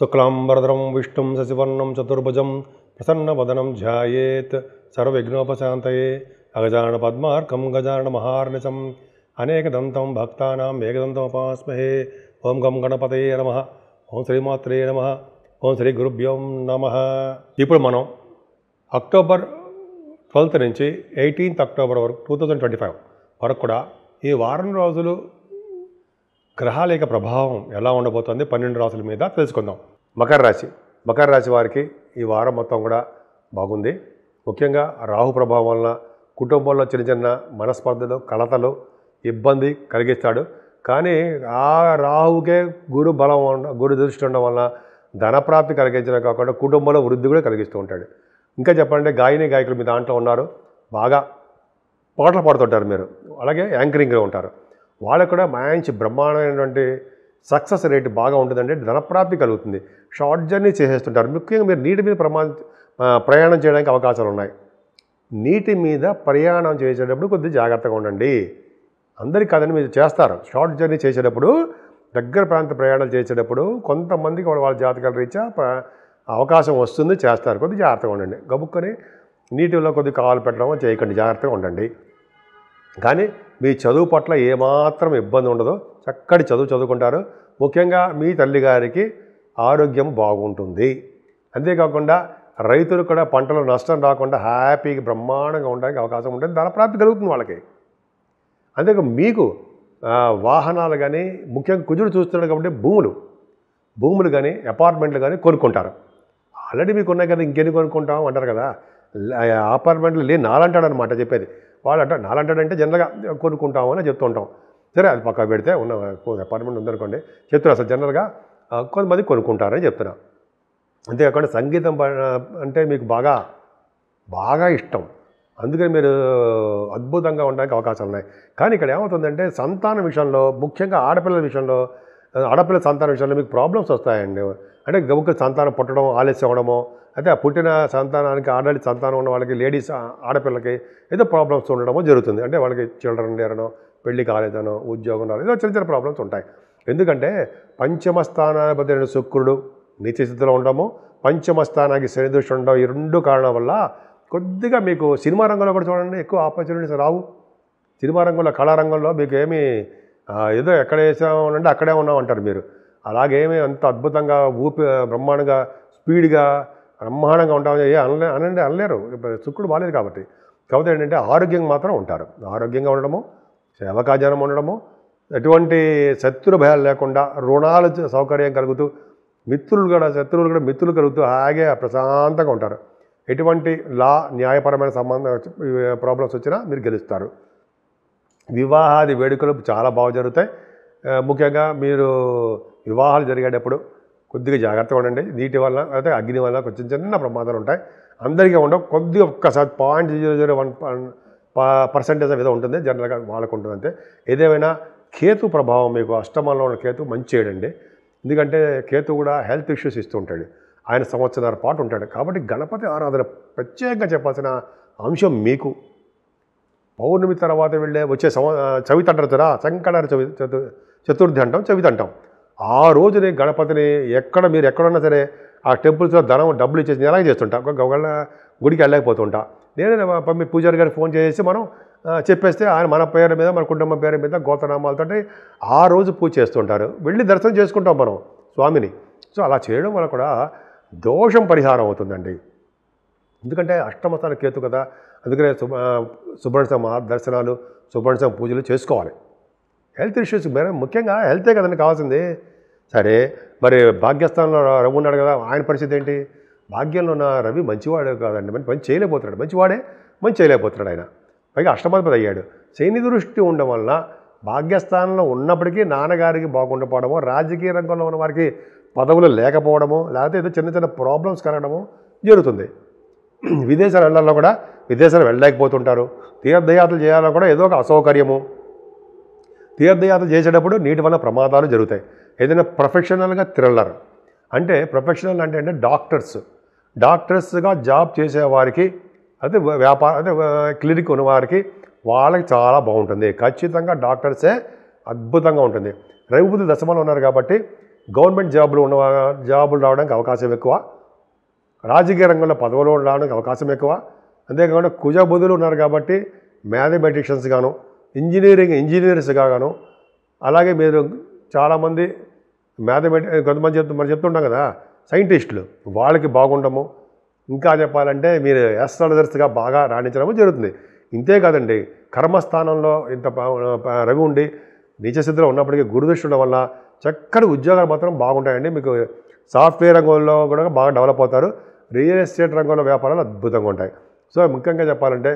శుక్లాంబరధరం విష్ణుం శశివర్ణం చతుర్భుజం ప్రసన్నవదనం ధ్యాయేత్ సర్వవిఘ్నోపశాంతయే అగజానన పద్మార్కం గజానన మహార్నిశం అనేకదంతం భక్తానాం ఏకదంతముపాస్మహే. ఓం గం గణపతయే నమః. ఓం శ్రీమాత్రే నమః. ఓం శ్రీ గురుభ్యో నమః. ఇప్పుడు మనం అక్టోబర్ 12th నుంచి 18th అక్టోబర్ వరకు 2025 వరకు కూడా ఈ వారం రోజులు గ్రహాల యొక్క ప్రభావం ఎలా ఉండబోతుంది 12 రాశుల మీద తెలుసుకుందాం. మకర రాశి వారికి ఈ వారం మొత్తం కూడా బాగుంది. ముఖ్యంగా రాహు ప్రభావం వలన కుటుంబంలో చిన్న చిన్న మనస్పర్ధలు, కలతలు, ఇబ్బంది కలిగిస్తాడు. కానీ ఆ రాహుకే గురు దృష్టి ఉండడం వలన ధనప్రాప్తి కలిగించడం కాకుండా కుటుంబంలో వృద్ధి కూడా కలిగిస్తూ ఉంటాడు. ఇంకా చెప్పాలంటే గాయకులు మీ దాంట్లో ఉన్నారు, బాగా పాటలు పాడుతుంటారు మీరు, అలాగే యాంకరింగ్లో ఉంటారు. వాళ్ళకు కూడా మంచి బ్రహ్మాండమైనటువంటి సక్సెస్ రేట్ బాగా ఉంటుందంటే ధనప్రాప్తి కలుగుతుంది. షార్ట్ జర్నీ చేసేస్తుంటారు. ముఖ్యంగా మీరు నీటి మీద ప్రయాణం చేయడానికి అవకాశాలు ఉన్నాయి. నీటి మీద ప్రయాణం చేసేటప్పుడు కొద్దిగా జాగ్రత్తగా ఉండండి. అందరికీ కాదని మీరు చేస్తారు. షార్ట్ జర్నీ చేసేటప్పుడు, దగ్గర ప్రాంత ప్రయాణాలు చేసేటప్పుడు కొంతమందికి వాళ్ళ జాతకాల రీత్యా అవకాశం వస్తుంది, చేస్తారు. కొద్దిగా జాగ్రత్తగా ఉండండి. గబుక్కొని నీటిలో కొద్దిగా కాలు పెట్టడం చేయకండి, జాగ్రత్తగా ఉండండి. కానీ మీ చదువు పట్ల ఏమాత్రం ఇబ్బంది ఉండదు, చక్కటి చదువుకుంటారు. ముఖ్యంగా మీ తల్లిగారికి ఆరోగ్యం బాగుంటుంది. అంతేకాకుండా రైతులు కూడా పంటలో నష్టం రాకుండా హ్యాపీగా బ్రహ్మాండంగా ఉండడానికి అవకాశం ఉంటుంది. ధనప్రాప్తి కలుగుతుంది వాళ్ళకి. అంతేకా మీకు వాహనాలు కానీ, ముఖ్యంగా కుజుడు చూస్తున్నాడు కాబట్టి భూములు కానీ, అపార్ట్మెంట్లు కానీ కొనుక్కుంటారు. ఆల్రెడీ మీకు ఉన్నాయి కదా, ఇంకెన్ని కొనుక్కుంటాం అంటారు కదా. అపార్ట్మెంట్లు నాలంటాడు అనమాట చెప్పేది. వాళ్ళు అంటారు నాలంటాడంటే జనరల్గా కొనుక్కుంటాము అని చెప్తూ ఉంటాం. సరే, అది పక్క పెడితే ఉన్న అపార్ట్మెంట్ ఉందనుకోండి, చెప్తున్నా అసలు జనరల్గా కొంతమంది కొనుక్కుంటారని చెప్తున్నా. అంతేకాకుండా సంగీతం అంటే మీకు బాగా ఇష్టం, అందుకని మీరు అద్భుతంగా ఉండడానికి అవకాశాలు ఉన్నాయి. కానీ ఇక్కడ ఏమవుతుందంటే సంతానం విషయంలో, ముఖ్యంగా ఆడపిల్లల సంతానం విషయంలో మీకు ప్రాబ్లమ్స్ వస్తాయండి. అంటే గబుక్కులు సంతానం పుట్టడం ఆలస్యం అవ్వడమో, అయితే ఆ పుట్టిన సంతానానికి ఆల్రెడీ సంతానం ఉన్న వాళ్ళకి, లేడీస్ ఆడపిల్లకి ఏదో ప్రాబ్లమ్స్ ఉండడమో జరుగుతుంది. అంటే వాళ్ళకి చిల్డ్రన్ లేరనో, పెళ్లి కాలేదనో, ఉద్యోగం రాలేదు, ఏదో చిన్న ప్రాబ్లమ్స్ ఉంటాయి. ఎందుకంటే పంచమ స్థానాధిపతి అయిన శుక్రుడు నీచస్థితిలో ఉండడము, పంచమ స్థానానికి శని దృష్టి ఉండడం, ఈ రెండు కారణం వల్ల కొద్దిగా మీకు సినిమా రంగంలో కూడా చూడండి ఎక్కువ ఆపర్చునిటీస్ రావు. సినిమా రంగంలో, కళారంగంలో మీకు ఏమీ ఏదో ఎక్కడ వేసామంటే అక్కడే ఉన్నాం అంటారు మీరు. అలాగేమీ అంత అద్భుతంగా బ్రహ్మాండంగా స్పీడ్గా బ్రహ్మాండంగా ఉంటామని అనలేరు. శుక్రుడు బాలేదు కాబట్టి ఏంటంటే ఆరోగ్యంగా మాత్రం ఉంటారు. ఆరోగ్యంగా ఉండడము, సేవకాజనం ఉండడము, ఎటువంటి శత్రు భయాలు లేకుండా, రుణాలు సౌకర్యం కలుగుతూ, శత్రువులు కూడా మిత్రులు కలుగుతూ హాయిగా ప్రశాంతంగా ఉంటారు. ఎటువంటి న్యాయపరమైన ప్రాబ్లమ్స్ వచ్చినా మీరు గెలుస్తారు. వివాహాది వేడుకలు చాలా బాగా జరుగుతాయి. ముఖ్యంగా మీరు వివాహాలు జరిగేటప్పుడు కొద్దిగా జాగ్రత్తగా ఉండండి. నీటి వల్ల అయితే అగ్ని వల్ల కొంచెం చిన్న ప్రమాదాలు ఉంటాయి. అందరికీ ఉండవు, కొద్దిగా ఒక్కసారి 0.001% ఏదో ఉంటుంది, జనరల్గా వాళ్ళకు ఉంటుంది అంతే. ఏదేమైనా కేతు ప్రభావం మీకు అష్టమంలో ఉన్న కేతు మంచి చేయడండి. ఎందుకంటే కేతు కూడా హెల్త్ ఇష్యూస్ ఇస్తూ ఉంటాడు. ఆయన సంవత్సరాల పాటు ఉంటాడు. కాబట్టి గణపతి ఆరాధన ప్రత్యేకంగా చెప్పాల్సిన అంశం మీకు. పౌర్ణమి తర్వాత వచ్చే చవితి అంటారు కదా, సంకట చతుర్థి అంటాం, చవితి అంటాం. ఆ రోజుని గణపతిని మీరు ఎక్కడున్నా సరే ఆ టెంపుల్స్లో డబ్బులు ఇచ్చేసి ఎలాగ చేస్తుంటా, ఒకవేళ గుడికి వెళ్ళలేకపోతుంటా, నేనే మీ పూజారి గారికి ఫోన్ చేసి మనం చెప్పేస్తే ఆయన మన పేరు మీద, మన కుటుంబం పేరు మీద గోత్రనామాలతో ఆ రోజు పూజ చేస్తుంటారు. వెళ్ళి దర్శనం చేసుకుంటాం మనం స్వామిని. సో అలా చేయడం వల్ల కూడా దోషం పరిహారం అవుతుందండి. ఎందుకంటే అష్టమస్థాన కేతు కదా, అందుకనే సుబ్రహ్మణ్య దర్శనాలు, సుబ్రహ్మణ్య పూజలు చేసుకోవాలి. హెల్త్ ఇష్యూస్ ముఖ్యంగా హెల్తే కదండి కావాల్సింది. సరే, మరి భాగ్యస్థానంలో రవి ఉన్నాడు కదా, ఆయన పరిస్థితి ఏంటి? భాగ్యంలో ఉన్న రవి మంచివాడే కాదండి, పని చేయలేకపోతున్నాడు. మంచి చేయలేకపోతున్నాడు ఆయన. పైగా అష్టమాధిపతి అయ్యాడు. శని దృష్టి ఉండడం వలన భాగ్యస్థానంలో ఉన్నప్పటికీ నాన్నగారికి బాగుండకపోవడమో, రాజకీయ రంగంలో ఉన్న వారికి పదవులు లేకపోవడమో, లేకపోతే ఏదో చిన్న ప్రాబ్లమ్స్ కలగడమో జరుగుతుంది. విదేశాలు వెళ్ళలేకపోతుంటారు. తీర్థయాత్రలు చేయాలన్నా కూడా ఏదో ఒక అసౌకర్యము. తీర్థయాత్ర చేసేటప్పుడు నీటి వల్ల ప్రమాదాలు జరుగుతాయి. ఏదైనా ప్రొఫెషనల్గా థ్రిల్లర్ అంటే, ప్రొఫెషనల్ అంటే డాక్టర్స్గా జాబ్ చేసేవారికి, అదే క్లినిక్ ఉన్నవారికి వాళ్ళకి చాలా బాగుంటుంది. ఖచ్చితంగా డాక్టర్సే అద్భుతంగా ఉంటుంది. రవిబుధులు దశమంలో ఉన్నారు కాబట్టి గవర్నమెంట్ జాబులు రావడానికి అవకాశం ఎక్కువ, రాజకీయ రంగంలో పదవులు రావడానికి అవకాశం ఎక్కువ. అంతేకాకుండా కుజ బుధులు ఉన్నారు కాబట్టి మ్యాథమెటిషియన్స్ గాను, ఇంజనీర్స్గా గాను, అలాగే మీరు చాలామంది కొంతమంది మనం చెప్తుంటాం కదా సైంటిస్టులు, వాళ్ళకి బాగుండము. ఇంకా చెప్పాలంటే మీరు యాస్ట్రాలజర్స్గా బాగా రాణించడము జరుగుతుంది. ఇంతే కాదండి, కర్మస్థానంలో ఇంత రవి ఉండి నీచస్థితిలో ఉన్నప్పటికీ గురుదృష్టి ఉండడం వల్ల చక్కటి ఉద్యోగాలు మాత్రం బాగుంటాయండి. మీకు సాఫ్ట్వేర్ రంగంలో కూడా బాగా డెవలప్ అవుతారు. రియల్ ఎస్టేట్ రంగంలో వ్యాపారాలు అద్భుతంగా ఉంటాయి. సో ముఖ్యంగా చెప్పాలంటే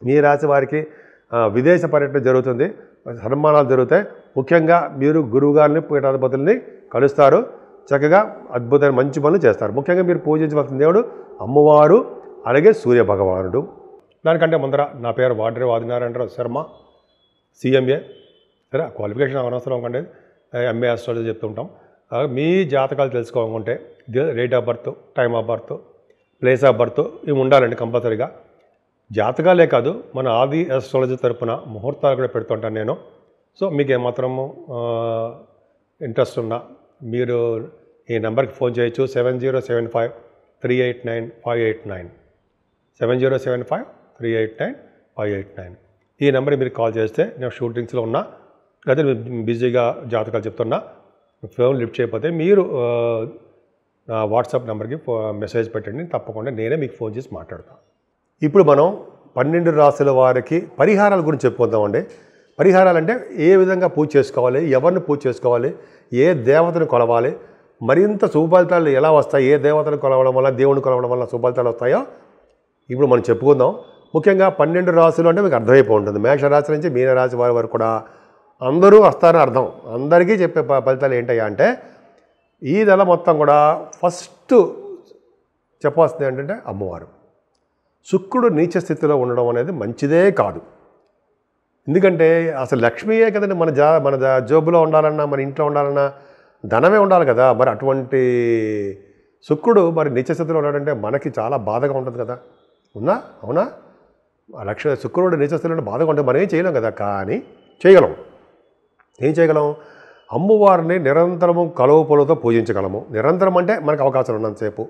మీ రాశి వారికి విదేశ పర్యటన జరుగుతుంది, సన్మానాలు జరుగుతాయి. ముఖ్యంగా మీరు గురువుగారిని పీఠాధిపతుల్ని కలుస్తారు, చక్కగా అద్భుతమైన మంచి పనులు చేస్తారు. ముఖ్యంగా మీరు పూజించవలసిన దేవుడు అమ్మవారు, అలాగే సూర్య భగవానుడు. దానికంటే ముందర నా పేరు వాడ్రే ఆదినారాయణరావు శర్మ, CMA. సరే, క్వాలిఫికేషన్ అనవసరం కంటే MA ఆస్ట్రాలజీ చెప్తుంటాం. మీ జాతకాలు తెలుసుకోవాలనుకుంటే date of birth, time of birth, place of birth ఇవి ఉండాలండి కంపల్సరీగా. జాతకాలే కాదు, మన ఆది ఆస్ట్రాలజీ తరపున ముహూర్తాలు కూడా పెడుతుంటాను నేను. సో మీకు ఏమాత్రము ఇంట్రెస్ట్ ఉన్నా మీరు ఈ నెంబర్కి ఫోన్ చేయొచ్చు. 7075389589, 7075389589. ఈ నెంబర్కి మీరు కాల్ చేస్తే నేను షూటింగ్స్లో ఉన్నా, లేదా బిజీగా జాతకాలు చెప్తున్నా, ఫోన్ లిఫ్ట్ చేయకపోతే మీరు నా వాట్సాప్ నెంబర్కి మెసేజ్ పెట్టండి, తప్పకుండా నేనే మీకు ఫోన్ చేసి మాట్లాడతాను. ఇప్పుడు మనం 12 రాశుల వారికి పరిహారాల గురించి చెప్పుకుందామండి. పరిహారాలు అంటే ఏ విధంగా పూజ చేసుకోవాలి, ఎవరిని పూజ చేసుకోవాలి, ఏ దేవతను కొలవాలి, మరింత శుభఫలితాలు ఎలా వస్తాయి, ఏ దేవతను కొలవడం వల్ల, దేవుని కొలవడం వల్ల శుభఫలితాలు వస్తాయో ఇప్పుడు మనం చెప్పుకుందాం. ముఖ్యంగా 12 రాశులు అంటే మీకు అర్థమైపోయి ఉంటుంది. మేషరాశి నుంచి మీనరాశి వారి వరకు కూడా అందరూ వస్తారని అర్థం. అందరికీ చెప్పే ఫలితాలు ఏంటయ్యా అంటే, ఈ నెల మొత్తం కూడా ఫస్ట్ చెప్పాల్సింది ఏంటంటే అమ్మవారు. శుక్రుడు నీచ స్థితిలో ఉండడం అనేది మంచిదే కాదు. ఎందుకంటే అసలు లక్ష్మీయే కదండి మన జోబులో ఉండాలన్నా, మన ఇంట్లో ఉండాలన్నా ధనమే ఉండాలి కదా. మరి అటువంటి శుక్రుడు మరి నీచ స్థితిలో ఉన్నాడంటే మనకి చాలా బాధగా ఉంటుంది కదా. అవునా? శుక్రుడు నీచ స్థితిలో ఉంటే బాధగా ఉంటుంది, మనం ఏం చేయలేం కదా. కానీ ఏం చేయగలం? అమ్మవారిని నిరంతరము కలువ పొలతో పూజించగలము. నిరంతరం అంటే మనకు అవకాశం ఉన్నంతసేపు.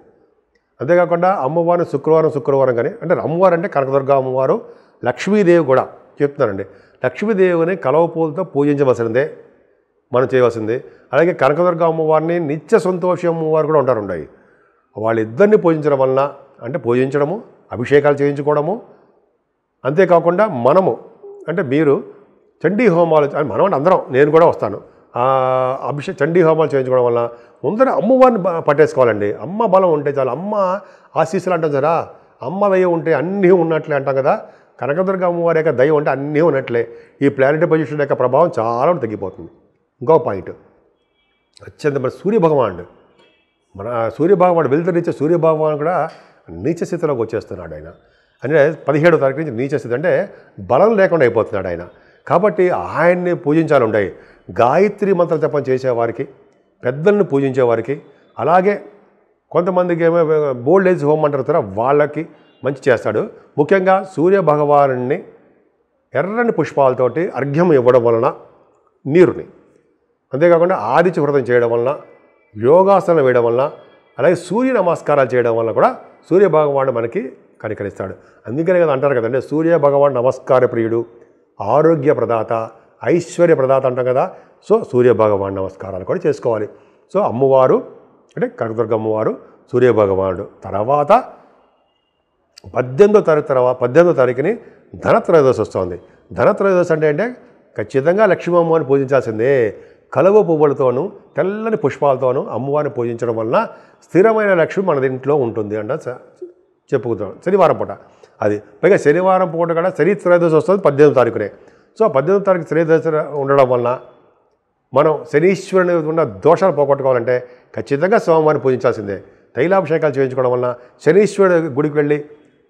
అంతేకాకుండా అమ్మవారిని శుక్రవారం కానీ, అంటే అమ్మవారు అంటే కనకదుర్గ అమ్మవారు, లక్ష్మీదేవి కూడా చెప్తున్నానండి. లక్ష్మీదేవిని కలువ పూలతో పూజించవలసిందే మనం చేయవలసింది. అలాగే కనకదుర్గ అమ్మవారిని నిత్య సంతోషి అమ్మవారు కూడా ఉంటారు. వాళ్ళిద్దరిని పూజించడం వలన, అంటే పూజించడము, అభిషేకాలు చేయించుకోవడము, అంతేకాకుండా మనము అంటే మీరు చండీ హోమాలు, మనం అంటే అందరం, నేను కూడా వస్తాను, చండీ హోమాలు చేయించుకోవడం వల్ల ముందర అమ్మవారిని పట్టేసుకోవాలండి. అమ్మ బలం ఉంటే చాలు. అమ్మ ఆశీస్సులు అంటాం సరా, అమ్మ దయ ఉంటే అన్నీ ఉన్నట్లే అంటాం కదా. కనకదుర్గ అమ్మవారి యొక్క దయ ఉంటే అన్నీ ఉన్నట్లే. ఈ ప్లానెటరీ పొజిషన్ యొక్క ప్రభావం చాలా తగ్గిపోతుంది. ఇంకో పాయింట్ అత్యంత మన సూర్యభగవానుడు, వెలుతురిచ్చే సూర్యభగవాను కూడా నీచ స్థితిలోకి వచ్చేస్తున్నాడు ఆయన. అంటే 17వ తారీఖు నుంచి నీచ స్థితి, అంటే బలం లేకుండా అయిపోతున్నాడు ఆయన. కాబట్టి ఆయన్ని పూజించాలి. గాయత్రి మంత్ర జపం చేసేవారికి, పెద్దలను పూజించేవారికి, అలాగే కొంతమందికి ఏమో ఓల్డ్ ఏజ్ హోమ్ అంటారు కదా, వాళ్ళకి మంచి చేస్తాడు. ముఖ్యంగా సూర్య భగవాను ఎర్రని పుష్పాలతోటి అర్ఘ్యం ఇవ్వడం వలన నీరుని, అంతేకాకుండా ఆదిత్య వ్రతం చేయడం వలన, యోగాసనం వేయడం వలన, అలాగే సూర్య నమస్కారాలు చేయడం వలన కూడా సూర్య భగవానుడు మనకి కనికరిస్తాడు. అందుకనే కదా అంటారు కదండి, సూర్య భగవాన్ నమస్కార ప్రియుడు, ఆరోగ్య ప్రదాత, ఐశ్వర్య ప్రదాత అంటాం కదా. సో సూర్య భగవాన్ నమస్కారాలు కూడా చేసుకోవాలి. సో అమ్మవారు అంటే కనకదుర్గ అమ్మవారు, సూర్య భగవానుడు. తర్వాత 18వ తారీఖుని ధనత్రయోదశి వస్తుంది. ధనత్రయోదశి అంటే ఖచ్చితంగా లక్ష్మీ అమ్మవారిని పూజించాల్సిందే. కలువ పువ్వులతోనూ తెల్లని పుష్పాలతోనూ అమ్మవారిని పూజించడం వలన స్థిరమైన లక్ష్మి మన ఇంట్లో ఉంటుంది అంట చెప్పుకుంటాం. శనివారం పూట అది, పైగా శనివారం పూట కూడా శని త్రయోదశి వస్తుంది 18వ తారీఖునే. సో 18వ తారీఖు త్రయోదశి ఉండడం వలన మనం శనీశ్వరుని ఉన్న దోషాలు పోగొట్టుకోవాలంటే ఖచ్చితంగా స్వామివారిని పూజించాల్సిందే. తైలాభిషేకాలు చేయించుకోవడం వలన, శనీశ్వరుడు గుడికి వెళ్ళి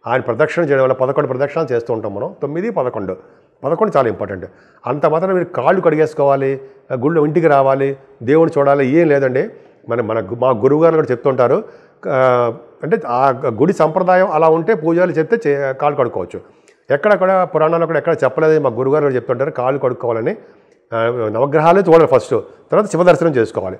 ఆయన ప్రదక్షిణ చేయడం వల్ల 11 ప్రదక్షిణాలు చేస్తూ ఉంటాం మనం. 9, 11 చాలా ఇంపార్టెంట్. అంత మాత్రం మీరు కాళ్ళు కడిగేసుకోవాలి, గుళ్ళు ఇంటికి రావాలి, దేవుని చూడాలి, ఏం లేదండి. మా గురువుగారు కూడా చెప్తుంటారు, అంటే ఆ గుడి సంప్రదాయం అలా ఉంటే పూజలు చెప్తే కాళ్ళు కడుక్కోవచ్చు. ఎక్కడక్కడ పురాణాల్లో కూడా ఎక్కడ చెప్పలేదు, మా గురువుగారు కూడా చెప్తుంటారు కాళ్ళు కడుక్కోవాలని. నవగ్రహాలే చూడాలి ఫస్ట్, తర్వాత శివదర్శనం చేసుకోవాలి.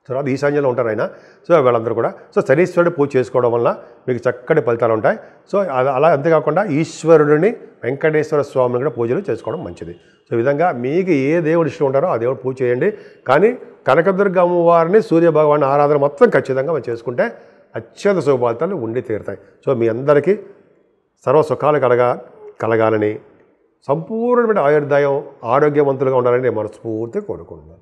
తర్వాత ఈశాన్యంలో ఉంటారు ఆయన. సో వీళ్ళందరూ కూడా శనీశ్వరుడు పూజ చేసుకోవడం వల్ల మీకు చక్కటి ఫలితాలు ఉంటాయి. సో అలా అంతేకాకుండా ఈశ్వరుడిని, వెంకటేశ్వర స్వామిని కూడా పూజలు చేసుకోవడం మంచిది. సో ఈ విధంగా మీకు ఏ దేవుడు ఇష్టం ఉంటారో ఆ దేవుడు పూజ చేయండి. కానీ కనకదుర్గ అమ్మవారిని, సూర్యభగవాన్ ఆరాధన మొత్తం ఖచ్చితంగా మనం చేసుకుంటే అత్యంత శుభ ఫలితాలు ఉండి తీరుతాయి. సో మీ అందరికీ సర్వ సుఖాలు కలగాలని, సంపూర్ణమైన ఆయుర్దాయం, ఆరోగ్యవంతులుగా ఉండాలని నేను మనస్ఫూర్తిగా కోరుకుంటున్నాను.